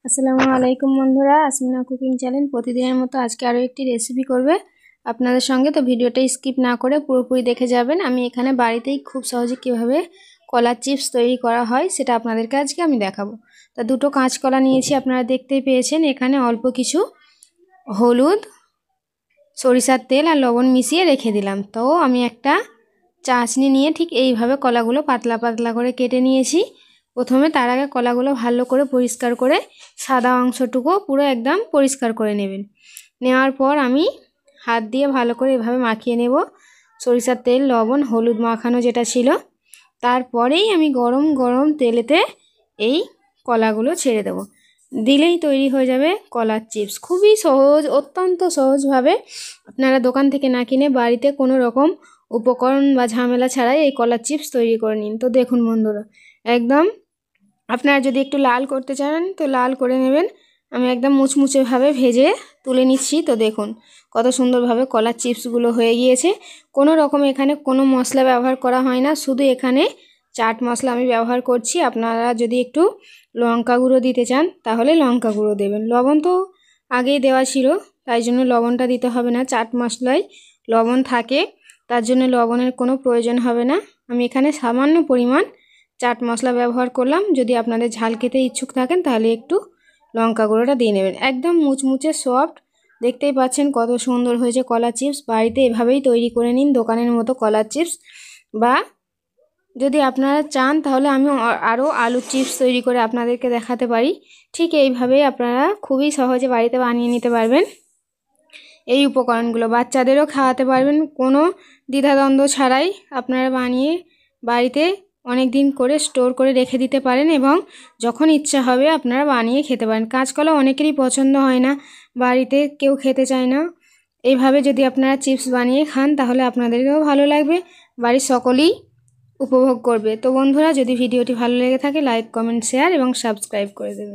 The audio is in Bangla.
আসসালামু আলাইকুম বন্ধুরা, আসমিনা কুকিং চ্যানেল প্রতিদিনের মতো আজকে আরও একটি রেসিপি করবে আপনাদের সঙ্গে। তো ভিডিওটা স্কিপ না করে পুরোপুরি দেখে যাবেন। আমি এখানে বাড়িতেই খুব সহজে কীভাবে কলার চিপস তৈরি করা হয় সেটা আপনাদেরকে আজকে আমি দেখাবো। তা দুটো কাঁচকলা নিয়েছি, আপনারা দেখতেই পেয়েছেন। এখানে অল্প কিছু হলুদ, সরিষার তেল আর লবণ মিশিয়ে রেখে দিলাম। তো আমি একটা চাশনি নিয়ে ঠিক এইভাবে কলাগুলো পাতলা পাতলা করে কেটে নিয়েছি। প্রথমে তার আগে কলাগুলো ভালো করে পরিষ্কার করে সাদা অংশটুকু পুরো একদম পরিষ্কার করে নেবেন। নেওয়ার পর আমি হাত দিয়ে ভালো করে এভাবে মাখিয়ে নেব সরিষার তেল, লবণ, হলুদ মাখানো যেটা ছিল। তারপরেই আমি গরম গরম তেলেতে এই কলাগুলো ছেড়ে দেব। দিলেই তৈরি হয়ে যাবে কলার চিপস। খুবই সহজ, অত্যন্ত সহজভাবে আপনারা দোকান থেকে না কিনে বাড়িতে কোনো রকম উপকরণ বা ঝামেলা ছাড়াই এই কলার চিপস তৈরি করে নিন। তো দেখুন বন্ধুরা, একদম আপনারা যদি একটু লাল করতে চান তো লাল করে নেবেন। আমি একদম মুচমুচেভাবে ভেজে তুলে নিচ্ছি। তো দেখুন কত সুন্দরভাবে কলার চিপসগুলো হয়ে গিয়েছে। কোনো রকম এখানে কোনো মশলা ব্যবহার করা হয় না, শুধু এখানে চাট মশলা আমি ব্যবহার করছি। আপনারা যদি একটু লঙ্কা গুঁড়ো দিতে চান তাহলে লঙ্কা গুঁড়ো দেবেন। লবণ তো আগেই দেওয়া ছিল, তাই জন্য লবণটা দিতে হবে না। চাট মশলায় লবণ থাকে, তার জন্য লবণের কোনো প্রয়োজন হবে না। আমি এখানে সামান্য পরিমাণ চাট মশলা ব্যবহার করলাম। যদি আপনাদের ঝাল খেতে ইচ্ছুক থাকেন তাহলে একটু লঙ্কা গুঁড়োটা দিয়ে নেবেন। একদম মুচমুচে সফট, দেখতেই পাচ্ছেন কত সুন্দর হয়েছে কলার চিপস। বাড়িতে এভাবেই তৈরি করে নিন দোকানের মতো কলার চিপস। বা যদি আপনারা চান তাহলে আমি আরও আলুর চিপস তৈরি করে আপনাদেরকে দেখাতে পারি। ঠিক এইভাবেই আপনারা খুবই সহজে বাড়িতে বানিয়ে নিতে পারবেন। এই উপকরণগুলো বাচ্চাদেরও খাওয়াতে পারবেন, কোনো দ্বিধাদ্বন্দ্ব ছাড়াই আপনারা বানিয়ে বাড়িতে অনেক দিন করে স্টোর করে রেখে দিতে পারেন এবং যখন ইচ্ছা হবে আপনারা বানিয়ে খেতে পারেন। কাঁচকলা অনেকেরই পছন্দ হয় না, বাড়িতে কেউ খেতে চায় না। এইভাবে যদি আপনারা চিপস বানিয়ে খান তাহলে আপনাদেরকেও ভালো লাগবে, বাড়ির সকলেই উপভোগ করবে। তো বন্ধুরা, যদি ভিডিওটি ভালো লেগে থাকে লাইক, কমেন্ট, শেয়ার এবং সাবস্ক্রাইব করে দেবেন।